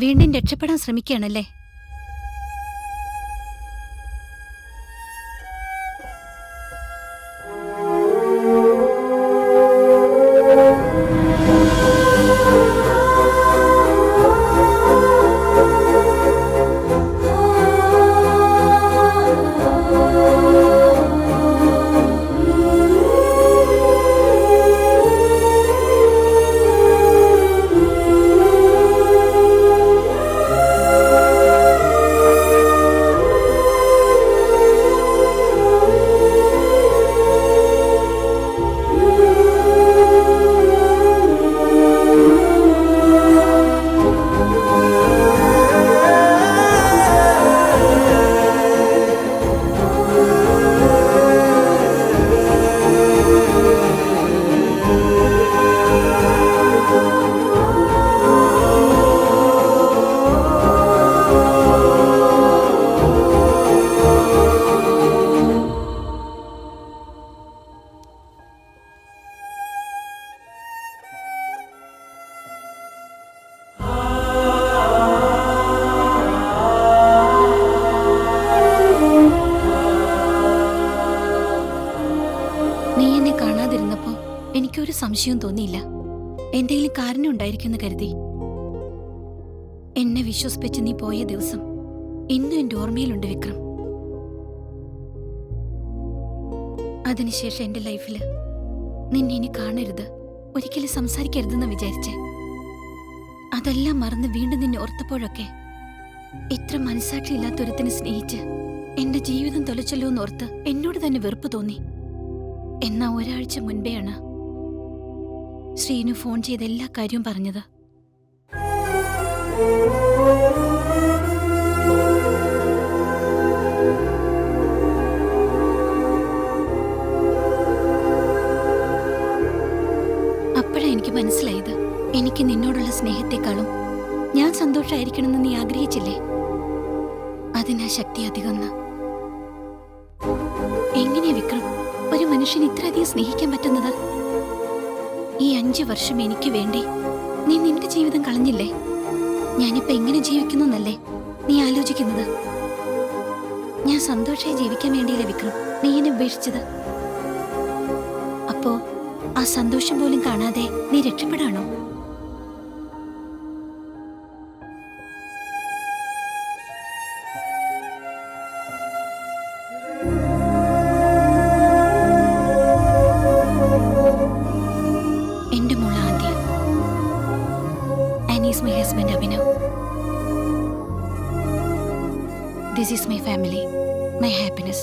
വീണ്ടും രക്ഷപ്പെടാൻ ശ്രമിക്കുകയാണല്ലേ? എനിക്കൊരു സംശയവും തോന്നിയില്ല. എന്തെങ്കിലും കാരണം ഉണ്ടായിരിക്കുമെന്ന് കരുതി. എന്നെ വിശ്വസിപ്പിച്ച് നീ പോയ ദിവസം ഇന്നും എന്റെ ഓർമ്മയിലുണ്ട് വിക്രം. അതിനുശേഷം എന്റെ ലൈഫില് നിന്നെ ഇനി കാണരുത്, ഒരിക്കലും സംസാരിക്കരുതെന്ന് വിചാരിച്ചേ. അതെല്ലാം മറന്ന് വീണ്ടും നിന്നെ ഓർത്തപ്പോഴൊക്കെ ഇത്ര മനസാക്ഷി ഇല്ലാത്തൊരുത്തിനെ സ്നേഹിച്ച് എന്റെ ജീവിതം തൊലച്ചല്ലോ എന്നോർത്ത് എന്നോട് തന്നെ വെറുപ്പ് തോന്നി. എന്നാ ഒരാഴ്ച മുൻപെയാണ് ശ്രീനു ഫോൺ ചെയ്ത് എല്ലാ കാര്യവും പറഞ്ഞത്. അപ്പോഴാ എനിക്ക് മനസ്സിലായത്, എനിക്ക് നിന്നോടുള്ള സ്നേഹത്തെക്കാളും ഞാൻ സന്തോഷമായിരിക്കണമെന്ന് നീ ആഗ്രഹിച്ചില്ലേ, അതിനാ ശക്തി അധികം. എങ്ങനെയാ വിക്രം ഒരു മനുഷ്യന് ഇത്രയധികം സ്നേഹിക്കാൻ പറ്റുന്നത്? ഈ 5 വർഷം എനിക്ക് വേണ്ടി നീ നിന്റെ ജീവിതം കളഞ്ഞില്ലേ? ഞാനിപ്പോ എങ്ങനെ ജീവിക്കുന്നു എന്നല്ലേ നീ ആലോചിക്കുന്നത്? ഞാൻ സന്തോഷമായി ജീവിക്കാൻ വേണ്ടിയില്ലേ വിക്രം നീ എന്നെ ഉപേക്ഷിച്ചത്? അപ്പോ ആ സന്തോഷം പോലും കാണാതെ നീ രക്ഷപ്പെടാണോ? My husband Abhinav. This is my family, my happiness.